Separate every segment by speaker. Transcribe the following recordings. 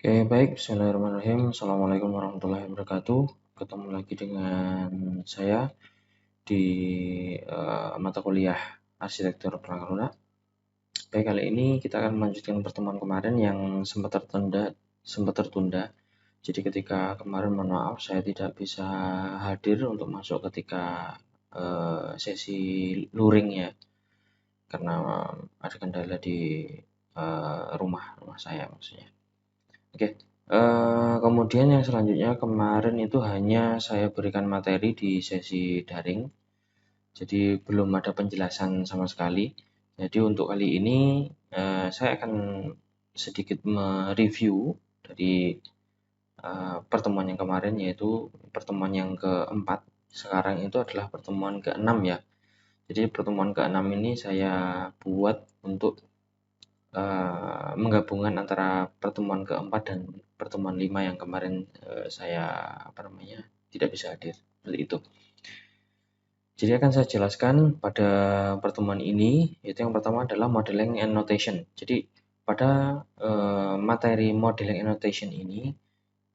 Speaker 1: Oke, baik. Bismillahirrahmanirrahim. Assalamualaikum warahmatullahi wabarakatuh. Ketemu lagi dengan saya di mata kuliah Arsitektur Perangkat Lunak. Baik, kali ini kita akan melanjutkan pertemuan kemarin yang sempat tertunda. Jadi ketika kemarin, mohon maaf, saya tidak bisa hadir untuk masuk ketika sesi luring ya, karena ada kendala di rumah saya maksudnya. Oke, kemudian yang selanjutnya kemarin itu hanya saya berikan materi di sesi daring, jadi belum ada penjelasan sama sekali. Jadi untuk kali ini saya akan sedikit mereview dari pertemuan yang kemarin, yaitu pertemuan yang keempat. Sekarang itu adalah pertemuan keenam ya. Jadi pertemuan keenam ini saya buat untuk menggabungkan antara pertemuan keempat dan pertemuan 5 yang kemarin saya tidak bisa hadir, seperti itu. Jadi akan saya jelaskan pada pertemuan ini, yaitu yang pertama adalah modeling and notation. Jadi pada materi modeling and notation ini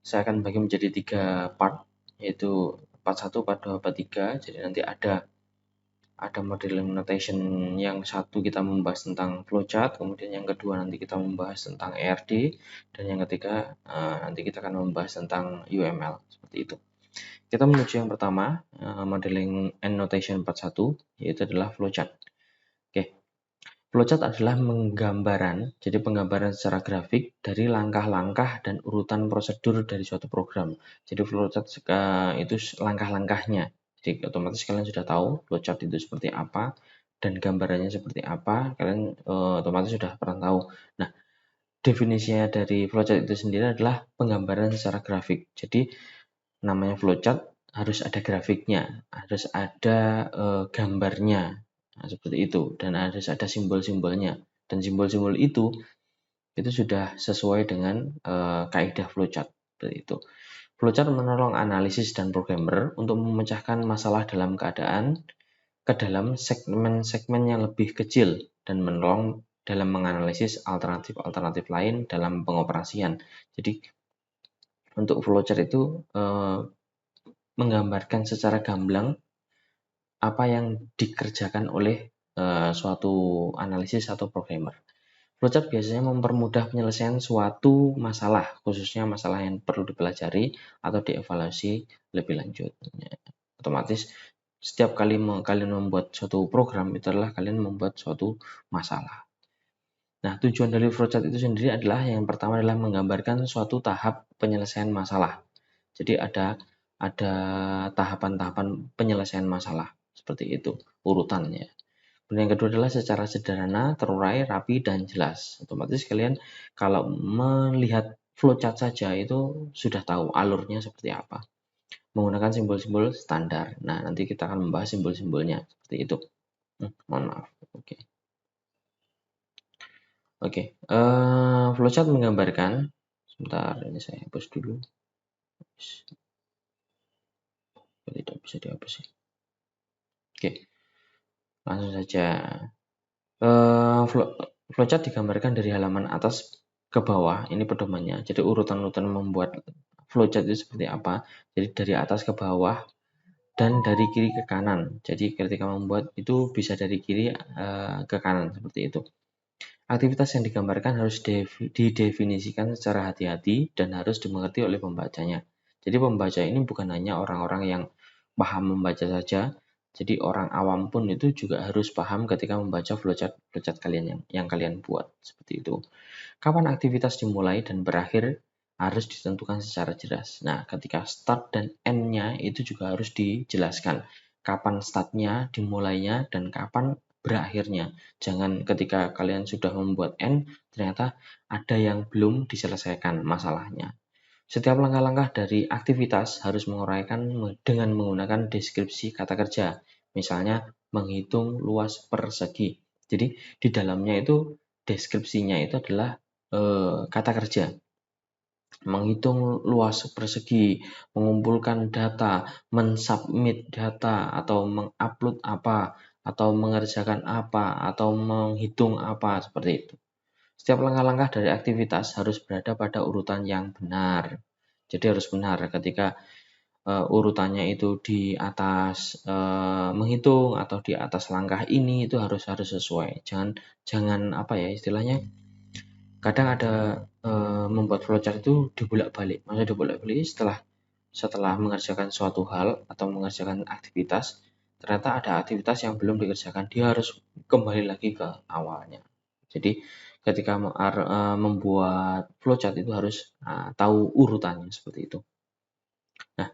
Speaker 1: saya akan bagi menjadi 3 part, yaitu part 1, part 2, part 3. Jadi nanti ada modeling notation yang satu kita membahas tentang flowchart, kemudian yang kedua nanti kita membahas tentang ERD, dan yang ketiga nanti kita akan membahas tentang UML, seperti itu. Kita menuju yang pertama, modeling and notation part 1, yaitu adalah flowchart. Oke, flowchart adalah penggambaran secara grafik dari langkah-langkah dan urutan prosedur dari suatu program. Jadi flowchart itu langkah-langkahnya. Jadi otomatis kalian sudah tahu flowchart itu seperti apa dan gambarannya seperti apa. Kalian otomatis sudah pernah tahu. Nah, definisinya dari flowchart itu sendiri adalah penggambaran secara grafik. Jadi namanya flowchart harus ada grafiknya, harus ada gambarnya, nah, seperti itu, dan harus ada simbol-simbolnya. Dan simbol-simbol itu sudah sesuai dengan kaidah flowchart, seperti itu. Flowchart menolong analisis dan programmer untuk memecahkan masalah dalam keadaan ke dalam segmen-segmen yang lebih kecil dan menolong dalam menganalisis alternatif-alternatif lain dalam pengoperasian. Jadi untuk flowchart itu menggambarkan secara gamblang apa yang dikerjakan oleh suatu analisis atau programmer. Flowchart biasanya mempermudah penyelesaian suatu masalah, khususnya masalah yang perlu dipelajari atau dievaluasi lebih lanjut. Otomatis setiap kali kalian membuat suatu program, itu adalah kalian membuat suatu masalah. Nah, tujuan dari flowchart itu sendiri adalah yang pertama adalah menggambarkan suatu tahap penyelesaian masalah. Jadi ada tahapan-tahapan penyelesaian masalah, seperti itu urutannya. Dan yang kedua adalah secara sederhana, terurai, rapi, dan jelas. Otomatis kalian kalau melihat flowchart saja itu sudah tahu alurnya seperti apa. Menggunakan simbol-simbol standar. Nah, nanti kita akan membahas simbol-simbolnya seperti itu. Mohon maaf. Oke. Flowchart menggambarkan. Sebentar, ini saya hapus dulu. Tidak bisa dihapus ya. Oke. Langsung saja. Flowchart digambarkan dari halaman atas ke bawah, ini pedomannya. Jadi urutan-urutan membuat flowchart itu seperti apa. Jadi dari atas ke bawah dan dari kiri ke kanan. Jadi ketika membuat itu bisa dari kiri ke kanan, seperti itu. Aktivitas yang digambarkan harus didefinisikan secara hati-hati dan harus dimengerti oleh pembacanya. Jadi pembaca ini bukan hanya orang-orang yang paham membaca saja, jadi orang awam pun itu juga harus paham ketika membaca flowchart kalian yang kalian buat, seperti itu. Kapan aktivitas dimulai dan berakhir harus ditentukan secara jelas. Nah, ketika start dan end-nya itu juga harus dijelaskan. Kapan start-nya, dimulainya, dan kapan berakhirnya. Jangan ketika kalian sudah membuat end, ternyata ada yang belum diselesaikan masalahnya. Setiap langkah-langkah dari aktivitas harus menguraikan dengan menggunakan deskripsi kata kerja. Misalnya, menghitung luas persegi. Jadi, di dalamnya itu deskripsinya itu adalah kata kerja. Menghitung luas persegi, mengumpulkan data, mensubmit data, atau mengupload apa, atau mengerjakan apa, atau menghitung apa, seperti itu. Setiap langkah-langkah dari aktivitas harus berada pada urutan yang benar. Jadi harus benar ketika urutannya itu di atas menghitung atau di atas langkah ini itu harus sesuai. Jangan apa ya istilahnya. Kadang ada membuat flowchart itu dibolak-balik. Maksudnya dibolak-balik setelah mengerjakan suatu hal atau mengerjakan aktivitas, ternyata ada aktivitas yang belum dikerjakan, dia harus kembali lagi ke awalnya. Jadi ketika membuat flowchart itu harus tahu urutannya seperti itu. Nah,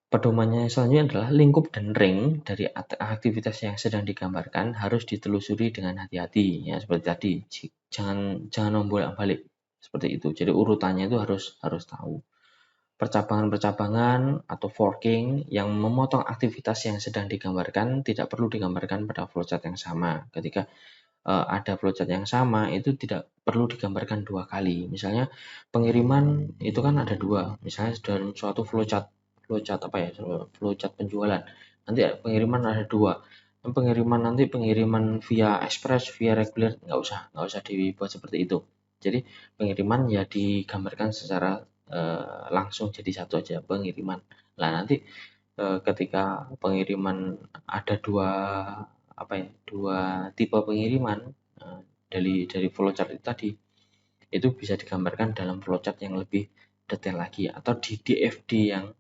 Speaker 1: pedomannya selanjutnya adalah lingkup dan ring dari aktivitas yang sedang digambarkan harus ditelusuri dengan hati-hati, ya seperti tadi. Jangan membolak-balik seperti itu. Jadi urutannya itu harus tahu. Percabangan-percabangan atau forking yang memotong aktivitas yang sedang digambarkan tidak perlu digambarkan pada flowchart yang sama. Ketika ada flowchart yang sama itu tidak perlu digambarkan dua kali. Misalnya pengiriman itu kan ada dua. Misalnya dalam suatu flowchart apa ya? Flowchart penjualan. Nanti pengiriman ada dua. Pengiriman via express, via reguler nggak usah dibuat seperti itu. Jadi pengiriman ya digambarkan secara langsung jadi satu aja pengiriman. Nah nanti ketika pengiriman ada dua tipe pengiriman dari flowchart itu tadi itu bisa digambarkan dalam flowchart yang lebih detail lagi atau di DFD yang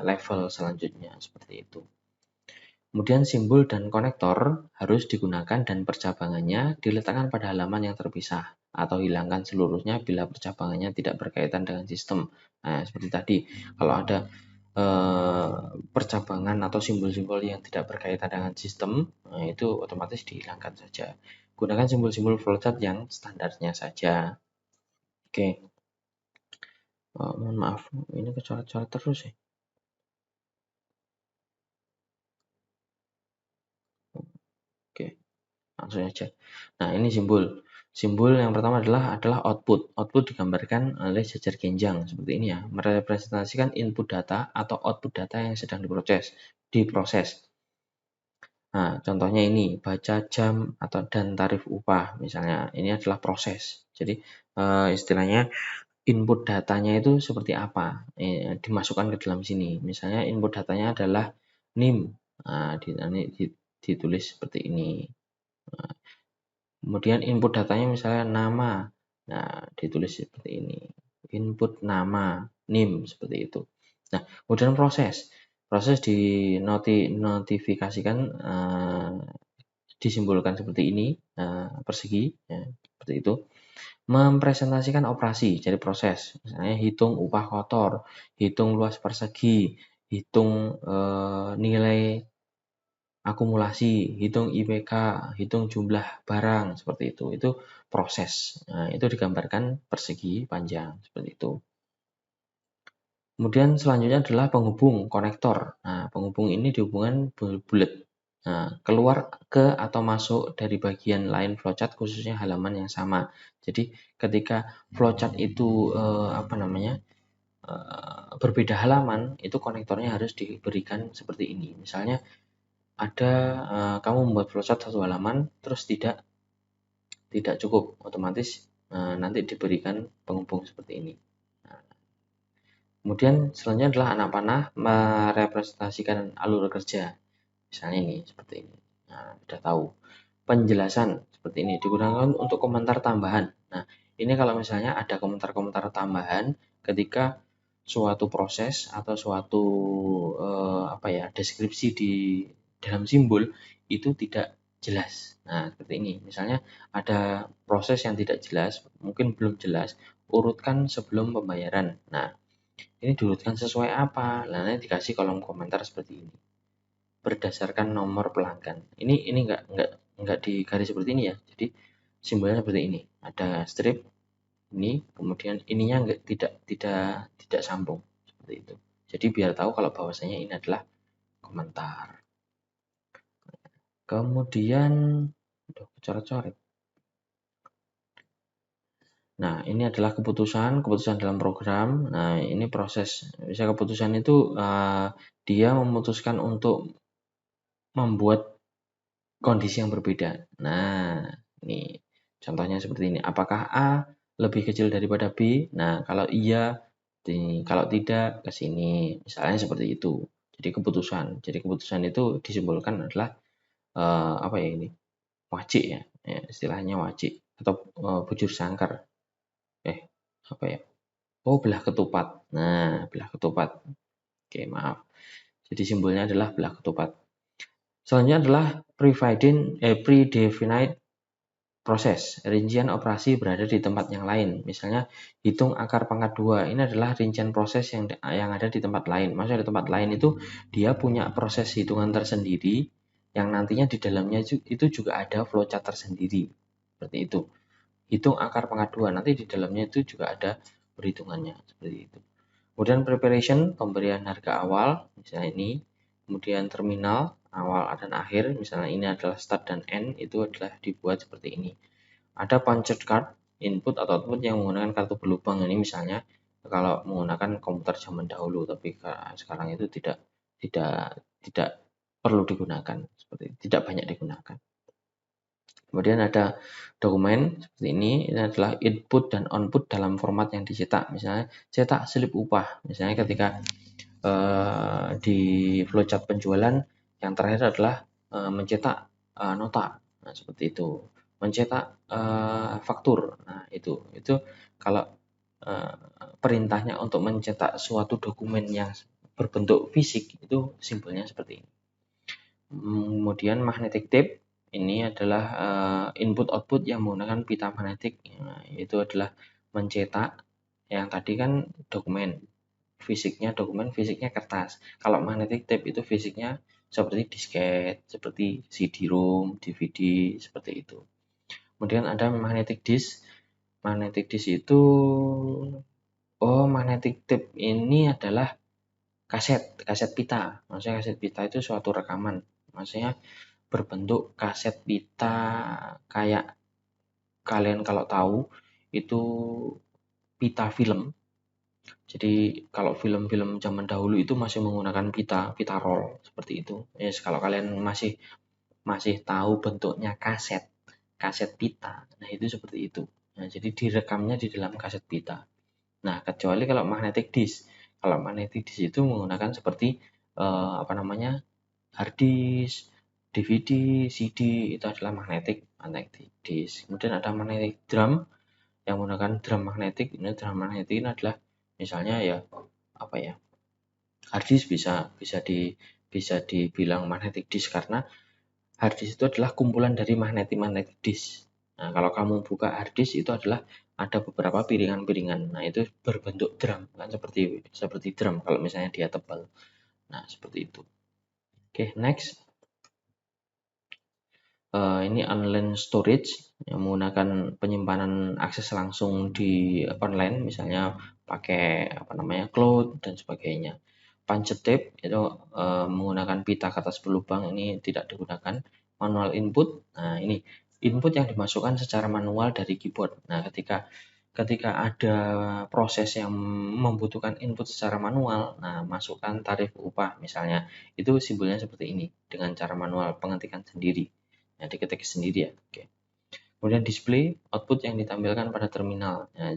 Speaker 1: level selanjutnya seperti itu. Kemudian simbol dan konektor harus digunakan dan percabangannya diletakkan pada halaman yang terpisah atau hilangkan seluruhnya bila percabangannya tidak berkaitan dengan sistem. Nah, seperti tadi, kalau ada percabangan atau simbol-simbol yang tidak berkaitan dengan sistem, itu otomatis dihilangkan saja. Gunakan simbol-simbol flowchart yang standarnya saja. Oke. Mohon maaf, ini kecoret-coret terus ya. Oke. Langsung aja. Nah, ini simbol. Simbol yang pertama adalah output. Output digambarkan oleh jajar genjang seperti ini ya, merepresentasikan input data atau output data yang sedang diproses. Nah, contohnya ini baca jam atau dan tarif upah misalnya. Ini adalah proses. Jadi istilahnya input datanya itu seperti apa? Dimasukkan ke dalam sini. Misalnya input datanya adalah NIM. Nah, ditulis seperti ini. Nah, kemudian input datanya misalnya nama. Nah, ditulis seperti ini. Input nama, NIM seperti itu. Nah, kemudian proses. Proses dinotifikasikan disimbolkan seperti ini, persegi ya, seperti itu. Mempresentasikan operasi, jadi proses. Misalnya hitung upah kotor, hitung luas persegi, hitung nilai akumulasi, hitung IPK, hitung jumlah barang, seperti itu. Itu proses. Nah, itu digambarkan persegi panjang, seperti itu. Kemudian selanjutnya adalah penghubung, konektor. Nah, penghubung ini dihubungkan bulat. Nah, keluar ke atau masuk dari bagian lain flowchart khususnya halaman yang sama. Jadi ketika flowchart itu berbeda halaman, itu konektornya harus diberikan seperti ini. Misalnya ada kamu membuat flowchart satu halaman terus tidak cukup, otomatis nanti diberikan penghubung seperti ini. Nah, kemudian selanjutnya adalah anak panah merepresentasikan alur kerja. Misalnya ini seperti ini. Nah, sudah tahu. Penjelasan seperti ini digunakan untuk komentar tambahan. Nah, ini kalau misalnya ada komentar-komentar tambahan ketika suatu proses atau suatu deskripsi di dalam simbol itu tidak jelas. Nah, seperti ini. Misalnya ada proses yang tidak jelas, mungkin belum jelas, urutkan sebelum pembayaran. Nah, ini diurutkan sesuai apa? Nah, nanti dikasih kolom komentar seperti ini. Berdasarkan nomor pelanggan. Ini enggak di garis seperti ini ya. Jadi simbolnya seperti ini. Ada strip ini, kemudian ininya tidak sambung seperti itu. Jadi biar tahu kalau bahwasanya ini adalah komentar. Kemudian coret-coret. Nah, ini adalah keputusan dalam program. Nah, ini proses. Bisa keputusan itu dia memutuskan untuk membuat kondisi yang berbeda. Nah, ini Contohnya seperti ini, apakah A lebih kecil daripada B? Nah, kalau iya, kalau tidak ke sini. Misalnya seperti itu. Jadi keputusan itu disimpulkan adalah apa ya ini? Wajik ya. Istilahnya wajik atau bujur sangkar. Apa ya? Oh, belah ketupat. Nah, belah ketupat. Oke, maaf. Jadi simbolnya adalah belah ketupat. Selanjutnya adalah predefinite proses. Rincian operasi berada di tempat yang lain. Misalnya, hitung akar pangkat 2. Ini adalah rincian proses yang ada di tempat lain. Maksudnya di tempat lain itu dia punya proses hitungan tersendiri yang nantinya di dalamnya itu juga ada flowchart tersendiri. Seperti itu. Hitung akar pangkat 2. Nanti di dalamnya itu juga ada perhitungannya. Seperti itu. Kemudian preparation, pemberian harga awal. Misalnya ini. Kemudian terminal, awal dan akhir. Misalnya ini adalah start dan end. Itu adalah dibuat seperti ini. Ada punched card, input atau output yang menggunakan kartu berlubang. Ini misalnya kalau menggunakan komputer zaman dahulu, tapi sekarang itu tidak perlu digunakan, tidak banyak digunakan. Kemudian ada dokumen seperti ini adalah input dan output dalam format yang dicetak. Misalnya cetak slip upah. Misalnya ketika di flowchart penjualan yang terakhir adalah mencetak nota. Nah, seperti itu. Mencetak faktur. Nah, itu kalau perintahnya untuk mencetak suatu dokumen yang berbentuk fisik itu simbolnya seperti ini. Kemudian magnetic tape ini adalah input output yang menggunakan pita magnetik. Nah, itu adalah mencetak yang tadi kan dokumen fisiknya kertas. Kalau magnetic tape itu fisiknya seperti disket, seperti CD-ROM, DVD, seperti itu. Kemudian ada magnetic disk. Magnetic disk itu magnetic tape ini adalah kaset pita. Maksudnya kaset pita itu suatu rekaman. Maksudnya berbentuk kaset pita kayak kalian kalau tahu itu pita film. Jadi kalau film-film zaman dahulu itu masih menggunakan pita roll seperti itu. Yes, kalau kalian masih tahu bentuknya kaset pita, nah itu seperti itu. Nah, jadi direkamnya di dalam kaset pita. Nah, kecuali kalau magnetic disk. Kalau magnetic disk itu menggunakan seperti hard disk, DVD, CD itu adalah magnetic disk. Kemudian ada magnetic drum yang menggunakan drum magnetik. Ini drum magnetik ini adalah misalnya ya hard disk bisa dibilang magnetic disk karena hard disk itu adalah kumpulan dari magnetic disk. Nah, kalau kamu buka hard disk itu adalah ada beberapa piringan-piringan. Nah, itu berbentuk drum kan seperti drum kalau misalnya dia tebal. Nah, seperti itu. Oke, next. Ini online storage yang menggunakan penyimpanan akses langsung di online, misalnya pakai cloud dan sebagainya. Punched tape itu menggunakan pita kertas berlubang, ini tidak digunakan. Manual input, nah ini input yang dimasukkan secara manual dari keyboard. Nah, ketika ada proses yang membutuhkan input secara manual, nah masukkan tarif upah misalnya, itu simbolnya seperti ini dengan cara manual pengetikan sendiri. Nah, diketik sendiri ya. Oke. Kemudian display output yang ditampilkan pada terminal. Nah,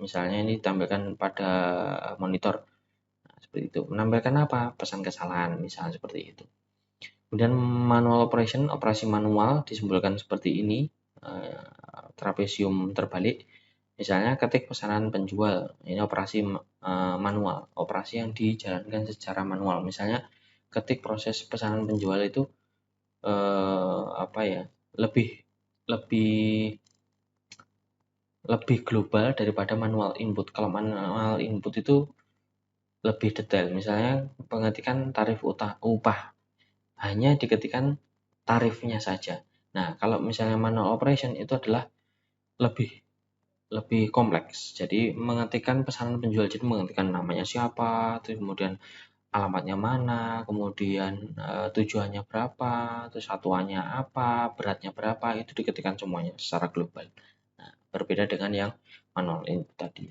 Speaker 1: misalnya ini ditampilkan pada monitor. Nah, seperti itu. Menampilkan apa? Pesan kesalahan, misalnya seperti itu. Kemudian manual operation, operasi manual disimbolkan seperti ini. Trapesium terbalik. Misalnya ketik pesanan penjual. Ini operasi manual, operasi yang dijalankan secara manual. Misalnya ketik proses pesanan penjual itu lebih global daripada manual input. Kalau manual input itu lebih detail. Misalnya pengetikan tarif upah hanya diketikkan tarifnya saja. Nah, kalau misalnya manual operation itu adalah lebih kompleks. Jadi mengetikkan pesanan penjual, jadi mengetikkan namanya siapa, terus kemudian alamatnya mana, kemudian tujuannya berapa, terus satuannya apa, beratnya berapa, itu diketikkan semuanya secara global. Nah, berbeda dengan yang manual input tadi.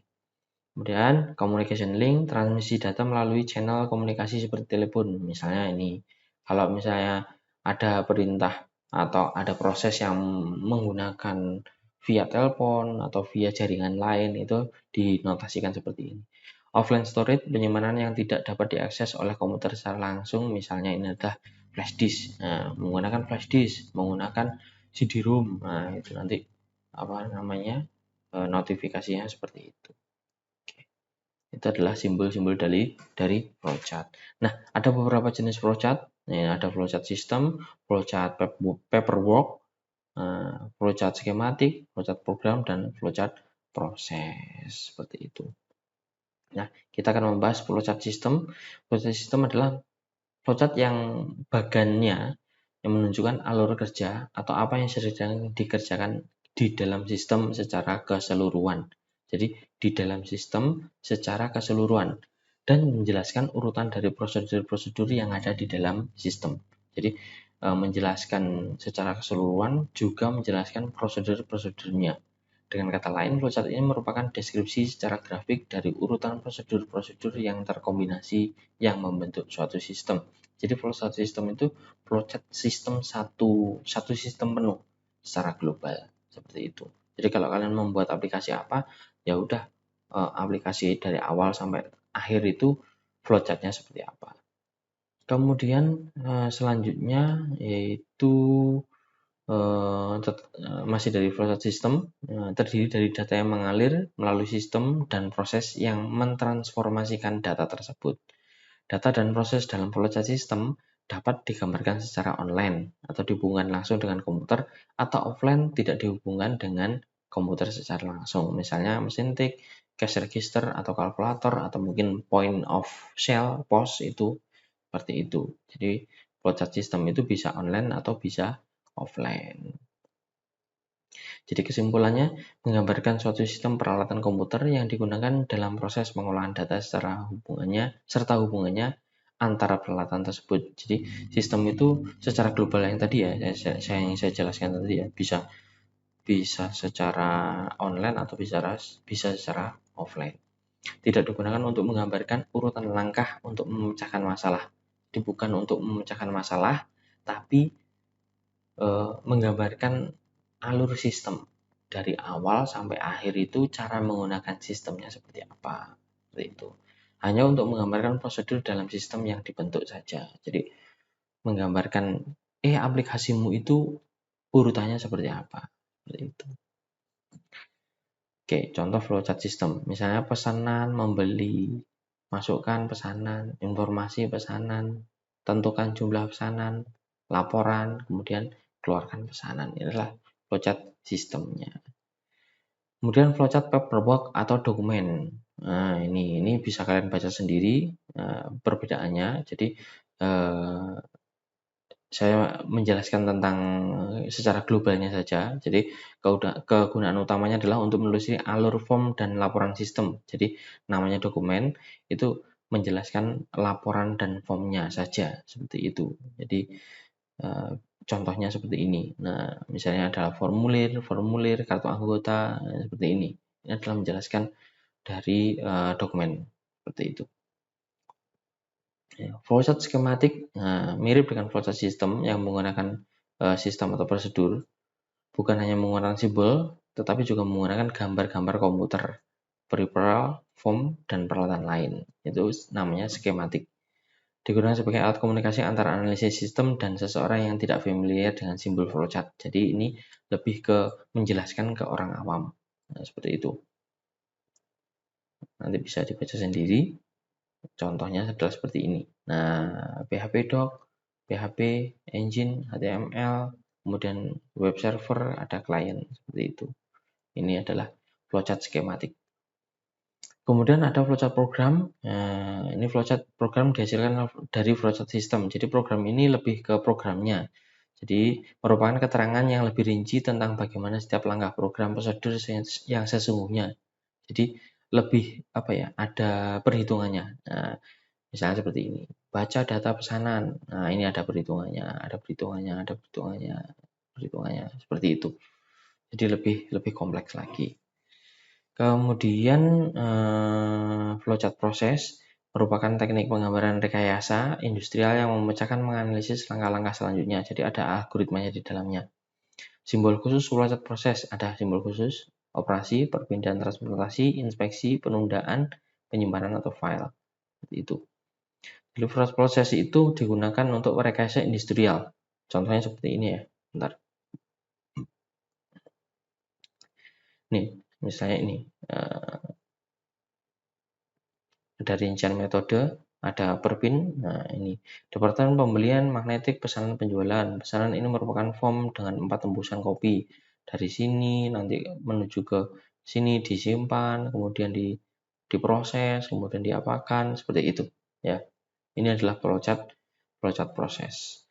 Speaker 1: Kemudian communication link, transmisi data melalui channel komunikasi seperti telepon. Misalnya ini, kalau misalnya ada perintah atau ada proses yang menggunakan via telepon atau via jaringan lain itu dinotasikan seperti ini. Offline storage, penyimpanan yang tidak dapat diakses oleh komputer secara langsung, misalnya ini adalah flash disk. Nah, menggunakan flash disk, menggunakan CD-ROM. Nah, itu nanti notifikasinya seperti itu. Oke. Itu adalah simbol-simbol dari flowchart. Nah, ada beberapa jenis flowchart. Nah, ada flowchart system, flowchart paperwork, flowchart skematik, flowchart program, dan flowchart proses. Seperti itu. Nah, kita akan membahas flowchart system. Flowchart system adalah flowchart yang bagannya yang menunjukkan alur kerja atau apa yang sedang dikerjakan di dalam sistem secara keseluruhan. Jadi, di dalam sistem secara keseluruhan dan menjelaskan urutan dari prosedur-prosedur yang ada di dalam sistem. Jadi, menjelaskan secara keseluruhan juga menjelaskan prosedur-prosedurnya. Dengan kata lain, flowchart ini merupakan deskripsi secara grafik dari urutan prosedur-prosedur yang terkombinasi yang membentuk suatu sistem. Jadi flowchart system itu flowchart sistem satu sistem penuh secara global seperti itu. Jadi kalau kalian membuat aplikasi apa, ya udah aplikasi dari awal sampai akhir itu flowchartnya seperti apa. Kemudian selanjutnya yaitu masih dari flowchart system, terdiri dari data yang mengalir melalui sistem dan proses yang mentransformasikan data tersebut. Data dan proses dalam flowchart system dapat digambarkan secara online atau dihubungkan langsung dengan komputer, atau offline tidak dihubungkan dengan komputer secara langsung. Misalnya mesin tik, cash register atau kalkulator, atau mungkin point of sale, POS itu seperti itu. Jadi flowchart system itu bisa online atau bisa offline. Jadi kesimpulannya, menggambarkan suatu sistem peralatan komputer yang digunakan dalam proses pengolahan data serta hubungannya antara peralatan tersebut. Jadi sistem itu secara global yang tadi ya, yang saya jelaskan tadi ya, bisa secara online atau bisa secara offline. Tidak digunakan untuk menggambarkan urutan langkah untuk memecahkan masalah. Jadi bukan untuk memecahkan masalah, tapi menggambarkan alur sistem dari awal sampai akhir itu cara menggunakan sistemnya seperti apa. Seperti itu. Hanya untuk menggambarkan prosedur dalam sistem yang dibentuk saja. Jadi menggambarkan aplikasimu itu urutannya seperti apa. Seperti itu. Oke, contoh flowchart system. Misalnya pesanan, membeli, masukkan pesanan, informasi pesanan, tentukan jumlah pesanan, laporan, kemudian keluarkan pesanan. Ini adalah flowchart sistemnya. Kemudian flowchart paperwork atau dokumen. Nah, ini bisa kalian baca sendiri perbedaannya. Jadi saya menjelaskan tentang secara globalnya saja. Jadi kegunaan utamanya adalah untuk menelusuri alur form dan laporan sistem. Jadi namanya dokumen itu menjelaskan laporan dan formnya saja seperti itu. Jadi contohnya seperti ini. Nah, misalnya adalah formulir, kartu anggota, seperti ini. Ini adalah menjelaskan dari dokumen seperti itu. Flowchart skematik mirip dengan flowchart system yang menggunakan sistem atau prosedur, bukan hanya menggunakan simbol, tetapi juga menggunakan gambar-gambar komputer, peripheral, form, dan peralatan lain. Itu namanya skematik. Digunakan sebagai alat komunikasi antara analisis sistem dan seseorang yang tidak familiar dengan simbol flowchart. Jadi ini lebih ke menjelaskan ke orang awam. Nah, seperti itu. Nanti bisa dibaca sendiri. Contohnya adalah seperti ini. Nah, PHP doc, PHP engine, HTML, kemudian web server, ada klien, seperti itu. Ini adalah flowchart skematik. Kemudian ada flowchart program. Nah, ini flowchart program dihasilkan dari flowchart system. Jadi program ini lebih ke programnya. Jadi merupakan keterangan yang lebih rinci tentang bagaimana setiap langkah program prosedur yang sesungguhnya. Jadi lebih ada perhitungannya. Nah, misalnya seperti ini. Baca data pesanan. Nah, ini ada perhitungannya, seperti itu. Jadi lebih kompleks lagi. Kemudian flowchart proses merupakan teknik penggambaran rekayasa industrial yang memecahkan menganalisis langkah-langkah selanjutnya. Jadi ada algoritmanya di dalamnya. Simbol khusus flowchart proses, ada simbol khusus, operasi, perpindahan transportasi, inspeksi, penundaan, penyimpanan atau file. Seperti itu. Jadi proses itu digunakan untuk rekayasa industrial. Contohnya seperti ini ya. Bentar. Nih, misalnya ini. Ada rincian metode, ada perpin. Nah, ini Departemen Pembelian Magnetik Pesanan Penjualan. Pesanan ini merupakan form dengan 4 tembusan kopi. Dari sini nanti menuju ke sini disimpan, kemudian diproses, kemudian diapakan, seperti itu ya. Ini adalah flowchart proses.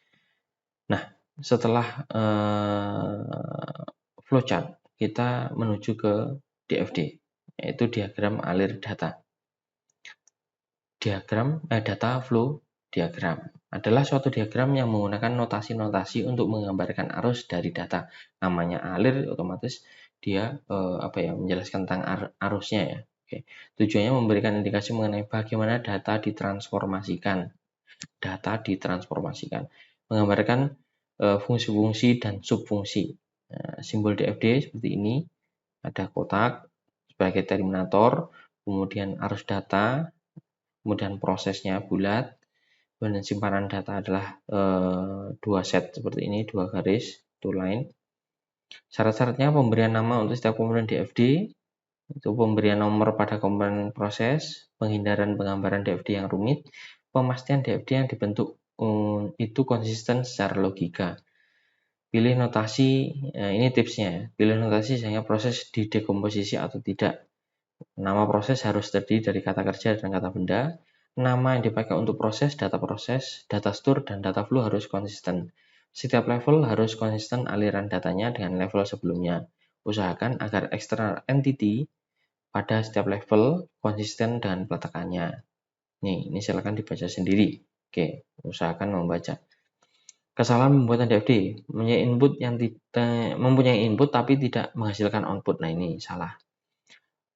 Speaker 1: Nah, setelah flowchart kita menuju ke DFD, yaitu diagram alir data. Data flow diagram adalah suatu diagram yang menggunakan notasi-notasi untuk menggambarkan arus dari data. Namanya alir, otomatis dia menjelaskan tentang arusnya ya. Oke. Tujuannya memberikan indikasi mengenai bagaimana data ditransformasikan. Menggambarkan fungsi-fungsi dan subfungsi. Nah, simbol DFD seperti ini. Ada kotak sebagai terminator, kemudian arus data, kemudian prosesnya bulat, kemudian simpanan data adalah 2 set seperti ini, 2 garis, 2 line. Syarat-syaratnya pemberian nama untuk setiap komponen DFD, itu pemberian nomor pada komponen proses, penghindaran penggambaran DFD yang rumit, pemastian DFD yang dibentuk itu konsisten secara logika. Pilih notasi, ini tipsnya ya, pilih notasi sehingga proses didekomposisi atau tidak. Nama proses harus terdiri dari kata kerja dan kata benda. Nama yang dipakai untuk proses, data store, dan data flow harus konsisten. Setiap level harus konsisten aliran datanya dengan level sebelumnya. Usahakan agar external entity pada setiap level konsisten dengan peletakannya. Ini silakan dibaca sendiri. Oke, usahakan membaca. Kesalahan pembuatan DFD, mempunyai input tapi tidak menghasilkan output. Nah, ini salah.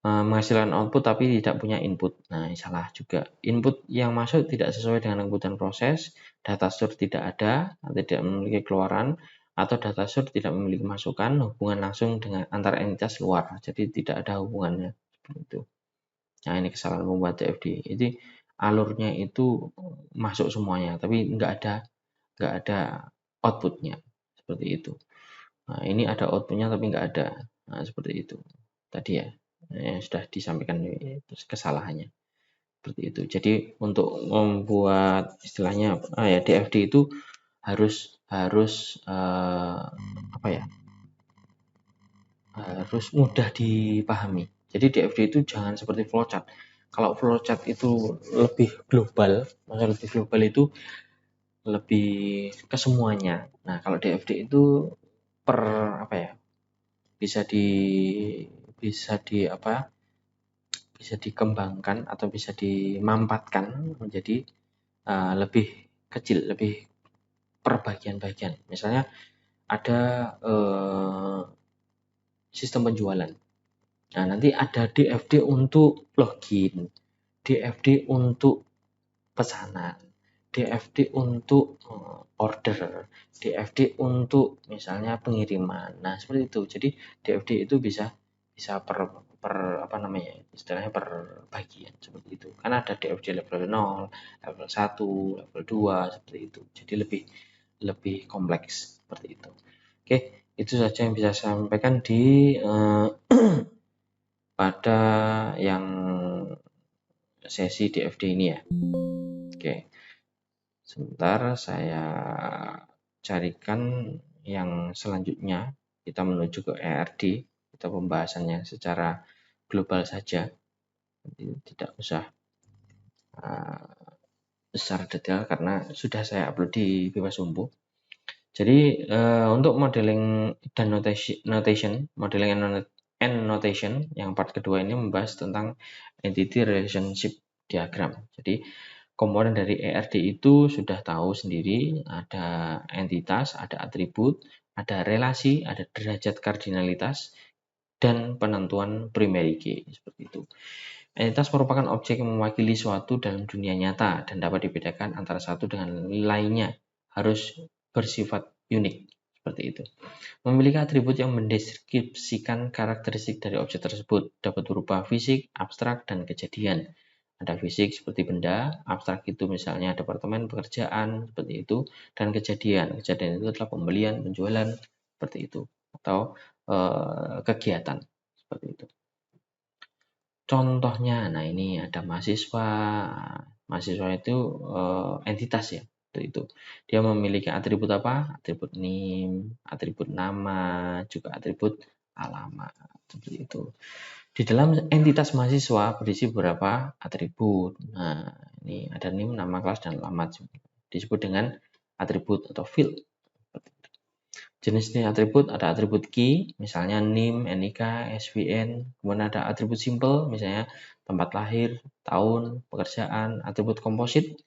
Speaker 1: Menghasilkan output tapi tidak punya input. Nah, salah juga. Input yang masuk tidak sesuai dengan kebutuhan proses, data store tidak ada, tidak memiliki keluaran, atau data store tidak memiliki masukan, hubungan langsung dengan antar entitas luar. Jadi tidak ada hubungannya. Seperti itu. Nah, ini kesalahan membuat DFD. Jadi alurnya itu masuk semuanya, tapi nggak ada outputnya. Seperti itu. Nah, ini ada outputnya tapi nggak ada. Nah, seperti itu. Tadi ya. Yang sudah disampaikan kesalahannya seperti itu. Jadi untuk membuat istilahnya DFD itu harus mudah dipahami. Jadi DFD itu jangan seperti flowchart. Kalau flowchart itu lebih global, itu lebih ke semuanya. Nah, kalau DFD itu bisa dikembangkan atau bisa dimampatkan menjadi lebih kecil, lebih per bagian-bagian. Misalnya ada sistem penjualan. Nah, nanti ada DFD untuk login, DFD untuk pesanan, DFD untuk order, DFD untuk misalnya pengiriman. Nah, seperti itu. Jadi DFD itu bisa per istilahnya per bagian seperti itu. Karena ada DFD level 0, level 1, level 2 seperti itu. Jadi lebih kompleks seperti itu. Oke, itu saja yang bisa saya sampaikan di pada yang sesi DFD ini ya. Oke. Sebentar saya carikan yang selanjutnya. Kita menuju ke ERD. Kita pembahasannya secara global saja. Tidak usah secara detail karena sudah saya upload di Bebas Umbu. Jadi untuk modeling dan notation, modeling and notation yang part kedua ini membahas tentang entity relationship diagram. Jadi komponen dari ERD itu sudah tahu sendiri, ada entitas, ada atribut, ada relasi, ada derajat kardinalitas, dan penentuan primary key, seperti itu. Entitas merupakan objek yang mewakili suatu dalam dunia nyata dan dapat dibedakan antara satu dengan lainnya, harus bersifat unik. Seperti itu. Memiliki atribut yang mendeskripsikan karakteristik dari objek tersebut, dapat berupa fisik, abstrak, dan kejadian. Ada fisik seperti benda, abstrak itu misalnya departemen pekerjaan, seperti itu, dan kejadian. Kejadian itu adalah pembelian, penjualan, seperti itu, atau kegiatan, seperti itu. Contohnya, nah ini ada mahasiswa. Mahasiswa itu entitas ya, seperti itu. Dia memiliki atribut apa? Atribut NIM, atribut nama, juga atribut alamat, seperti itu. Di dalam entitas mahasiswa berisi beberapa atribut. Nah, ini ada NIM, nama kelas, dan alamat. Disebut dengan atribut atau field. Jenis atribut ada atribut key, misalnya NIM, NIK, SVN. Kemudian ada atribut simple, misalnya tempat lahir, tahun, pekerjaan. Atribut komposit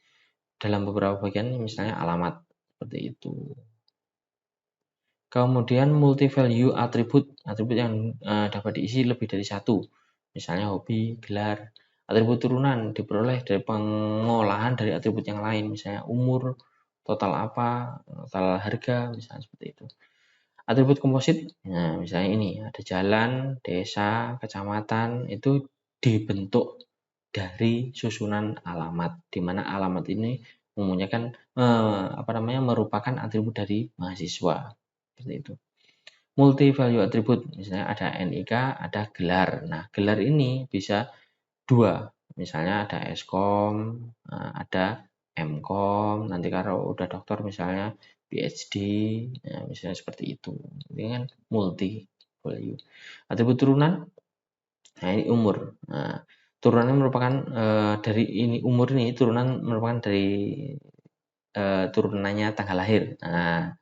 Speaker 1: dalam beberapa bagian, misalnya alamat. Seperti itu. Kemudian multi value atribut yang dapat diisi lebih dari satu. Misalnya hobi, gelar. Atribut turunan diperoleh dari pengolahan dari atribut yang lain, misalnya umur, total apa, total harga, misalnya seperti itu. Atribut komposit, nah misalnya ini ada jalan, desa, kecamatan, itu dibentuk dari susunan alamat, di mana alamat ini merupakan atribut dari mahasiswa, seperti itu. Multi value atribut, misalnya ada NIK, ada gelar. Nah, gelar ini bisa dua, misalnya ada Eskom, ada Mkom, nanti kalau udah dokter misalnya PhD, ya misalnya seperti itu. Ini kan multi value. Atribut turunan, nah ini umur. Nah, turunannya merupakan dari ini umur ini turunan merupakan dari turunannya tanggal lahir. Nah,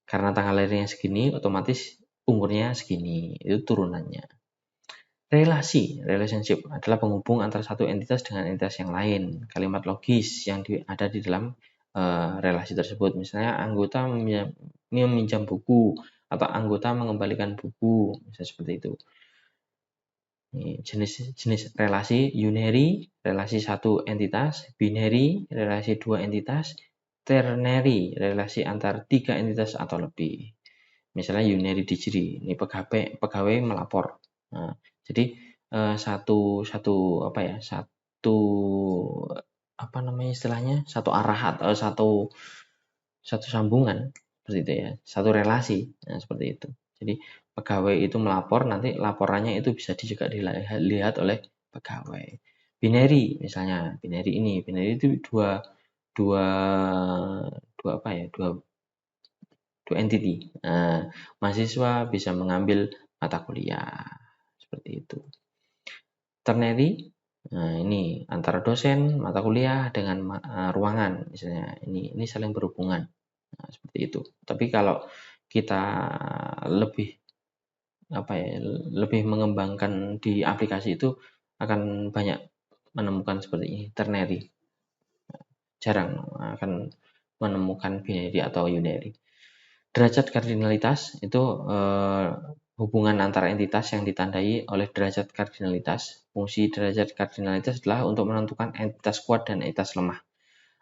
Speaker 1: karena tanggal lahirnya segini, otomatis umurnya segini. Itu turunannya. Relationship adalah penghubung antara satu entitas dengan entitas yang lain. Kalimat logis yang ada di dalam relasi tersebut. Misalnya anggota meminjam buku atau anggota mengembalikan buku, misalnya seperti itu. Jenis relasi unary, relasi satu entitas, binary, relasi dua entitas, ternary, relasi antar tiga entitas atau lebih. Misalnya unary digiri, ini pegawai melapor. Nah, jadi satu arah atau satu sambungan seperti itu ya, satu relasi. Nah, seperti itu. Jadi pegawai itu melapor, nanti laporannya itu bisa juga dilihat oleh pegawai. Binary misalnya, binary itu dua entity. Nah, mahasiswa bisa mengambil mata kuliah seperti itu. Ternary, nah ini antara dosen, mata kuliah dengan ruangan, misalnya ini saling berhubungan. Nah, seperti itu. Tapi kalau kita lebih mengembangkan di aplikasi itu akan banyak menemukan seperti ini, ternary. Jarang akan menemukan binary atau unary. Derajat kardinalitas itu hubungan antara entitas yang ditandai oleh derajat kardinalitas. Fungsi derajat kardinalitas adalah untuk menentukan entitas kuat dan entitas lemah.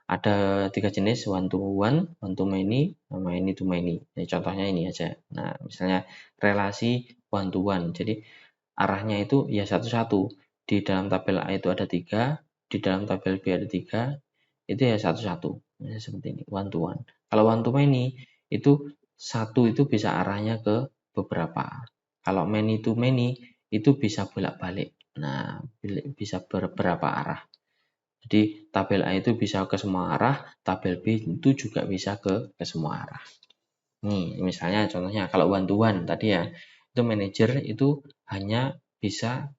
Speaker 1: Ada 3 jenis, one to one to many, many to many. Ini contohnya ini aja. Nah, misalnya relasi one to one. Jadi arahnya itu ya satu-satu. Di dalam tabel A itu ada 3, di dalam tabel B ada 3, itu ya satu-satu. Misalnya seperti ini, one to one. Kalau one to many, itu satu itu bisa arahnya ke beberapa. Kalau many to many, itu bisa bolak-balik. Nah, bisa beberapa arah. Jadi tabel A itu bisa ke semua arah, tabel B itu juga bisa ke semua arah. Nih, misalnya contohnya kalau one to one tadi ya, itu manajer itu hanya bisa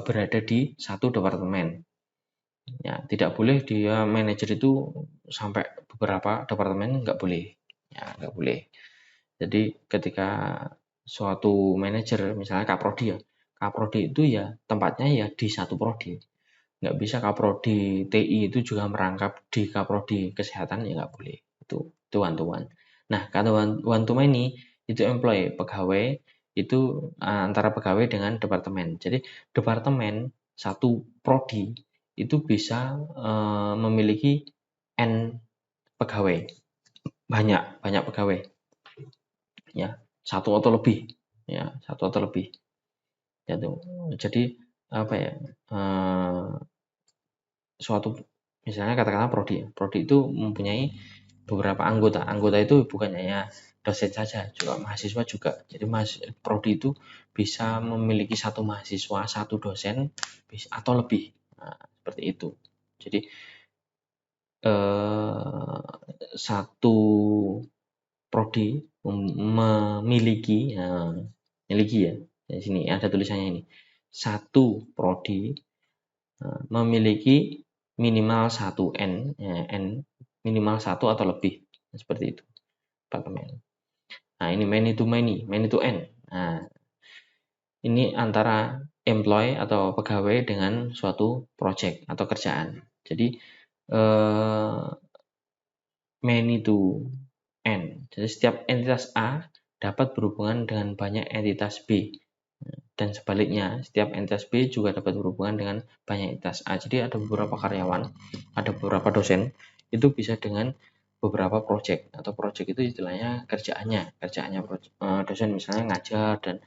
Speaker 1: berada di satu departemen. Ya, tidak boleh dia manajer itu sampai beberapa departemen, nggak boleh. Ya, nggak boleh. Jadi ketika suatu manajer, misalnya kaprodi ya, kaprodi itu ya tempatnya ya di satu prodi. Nggak bisa kaprodi TI itu juga merangkap di kaprodi kesehatan, ya nggak boleh. Itu one to one. Nah, kalau one to many itu employee, pegawai itu antara pegawai dengan departemen. Jadi departemen satu prodi itu bisa memiliki N pegawai. Banyak pegawai. ya, satu atau lebih, ya, satu atau lebih. Jadi apa ya? Suatu misalnya katakanlah prodi, prodi itu mempunyai beberapa anggota. Anggota itu bukan hanya dosen saja, juga mahasiswa juga. Jadi prodi itu bisa memiliki satu mahasiswa, satu dosen, atau lebih. Nah, seperti itu. Jadi satu prodi memiliki, memiliki ya. Di sini ada tulisannya ini. Satu prodi memiliki minimal satu N, N minimal satu atau lebih, seperti itu. Nah, ini many to many, many to N. Nah, ini antara employee atau pegawai dengan suatu project atau kerjaan. Jadi many to N. Jadi setiap entitas A dapat berhubungan dengan banyak entitas B. Dan sebaliknya, setiap entitas B juga dapat berhubungan dengan banyak entitas A. Jadi ada beberapa karyawan, ada beberapa dosen, itu bisa dengan beberapa project, atau project itu istilahnya kerjaannya dosen misalnya ngajar dan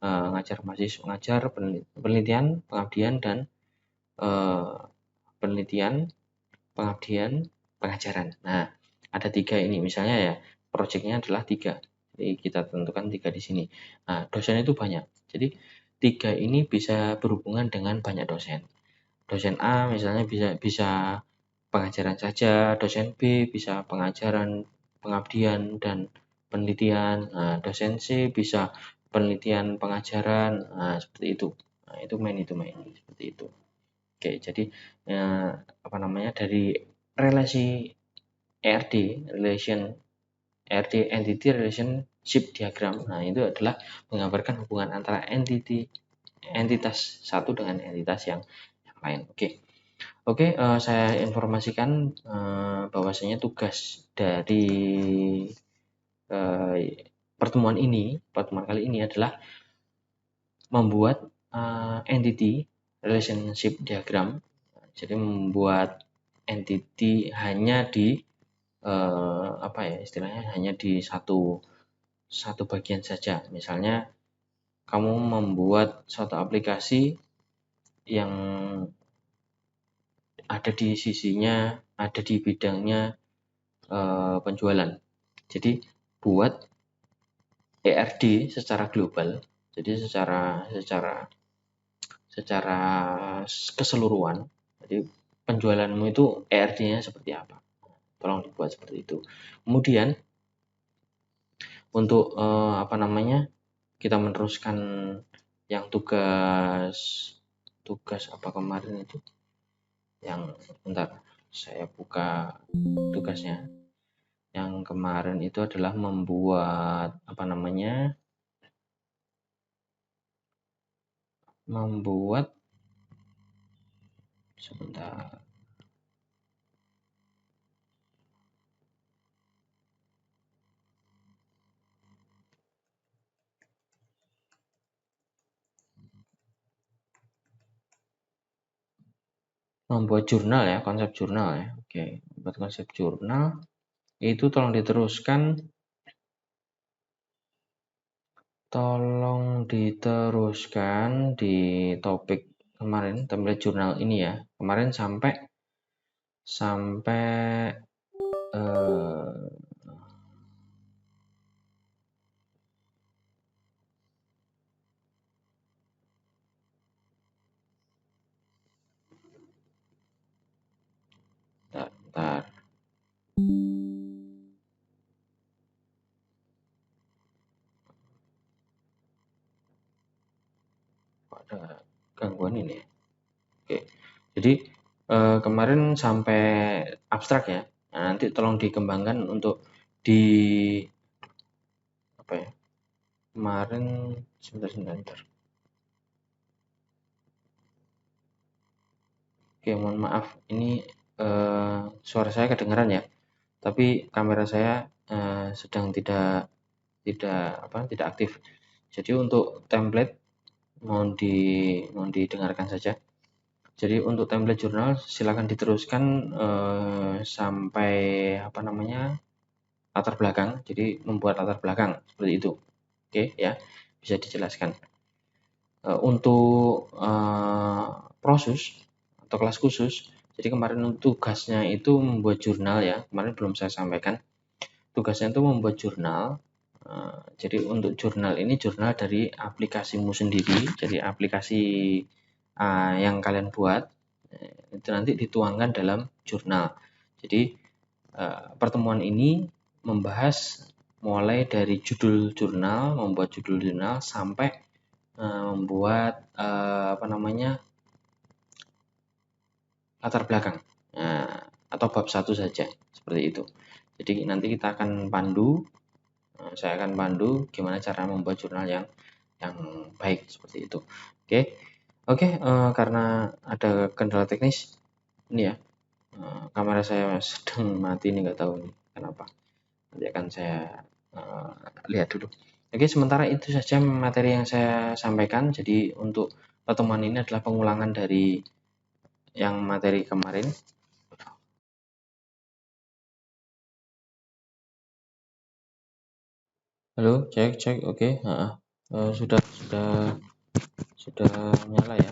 Speaker 1: ngajar mahasiswa, ngajar penelitian, pengabdian, dan penelitian, pengabdian, pengajaran. Nah, ada 3 ini misalnya ya, projectnya adalah 3. Jadi kita tentukan 3 di sini. Nah, dosen itu banyak. Jadi 3 ini bisa berhubungan dengan banyak dosen. Dosen A misalnya bisa pengajaran saja, dosen B bisa pengajaran, pengabdian, dan penelitian. Nah, dosen C bisa penelitian, pengajaran. Nah, seperti itu. Nah, itu many to many, seperti itu. Oke, jadi dari relasi ERD entity relationship diagram. Nah, itu adalah menggambarkan hubungan antara entitas satu dengan entitas yang lain. Oke, saya informasikan bahwasanya tugas dari pertemuan kali ini adalah membuat entity relationship diagram. Jadi membuat entity hanya di istilahnya hanya di satu bagian saja. Misalnya kamu membuat suatu aplikasi yang ada di sisinya, ada di bidangnya penjualan. Jadi buat ERD secara global. Jadi secara keseluruhan. Jadi penjualanmu itu ERD-nya seperti apa? Tolong dibuat seperti itu. Kemudian untuk kita meneruskan yang tugas apa kemarin itu, yang bentar saya buka tugasnya. Yang kemarin itu adalah membuat sebentar. Membuat jurnal ya, konsep jurnal ya. Oke, buat konsep jurnal itu tolong diteruskan di topik kemarin, template jurnal ini ya. Kemarin sampai bentar. Ada gangguan ini. Oke. Jadi kemarin sampai abstrak ya. Nah, nanti tolong dikembangkan untuk di kemarin sebentar. Oke, mohon maaf. Ini suara saya kedengaran ya. Tapi kamera saya sedang tidak aktif. Jadi untuk template mohon didengarkan saja. Jadi untuk template jurnal silakan diteruskan sampai latar belakang, jadi membuat latar belakang seperti itu. Oke ya, bisa dijelaskan. Untuk proses atau kelas khusus, jadi kemarin tugasnya itu membuat jurnal ya, kemarin belum saya sampaikan. Tugasnya itu membuat jurnal. Jadi untuk jurnal ini jurnal dari aplikasimu sendiri, jadi aplikasi yang kalian buat itu nanti dituangkan dalam jurnal. Jadi pertemuan ini membahas mulai dari judul jurnal, membuat judul jurnal sampai membuat latar belakang atau bab 1 saja seperti itu. Jadi nanti kita akan pandu, saya akan pandu gimana cara membuat jurnal yang baik seperti itu. Oke, karena ada kendala teknis ini ya, kamera saya sedang mati nih, nggak tahu nih kenapa. Nanti akan saya lihat dulu. Oke, sementara itu saja materi yang saya sampaikan. Jadi untuk pertemuan ini adalah pengulangan dari yang materi kemarin. Halo, cek, oke. Sudah nyala ya.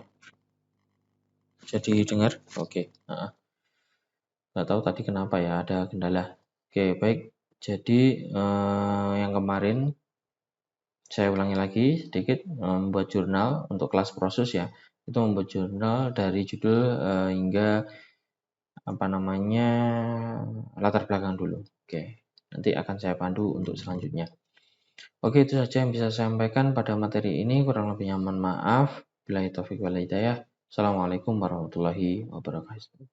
Speaker 1: Jadi dengar, oke. Nggak tahu tadi kenapa ya, ada kendala. Oke, baik. Jadi yang kemarin saya ulangi lagi sedikit, membuat jurnal untuk kelas proses ya. Itu membuat jurnal dari judul hingga latar belakang dulu. Oke, nanti akan saya pandu untuk selanjutnya. Oke, itu saja yang bisa saya sampaikan pada materi ini. Kurang lebihnya mohon maaf. Billahi taufiq wal hidayah. Assalamualaikum warahmatullahi wabarakatuh.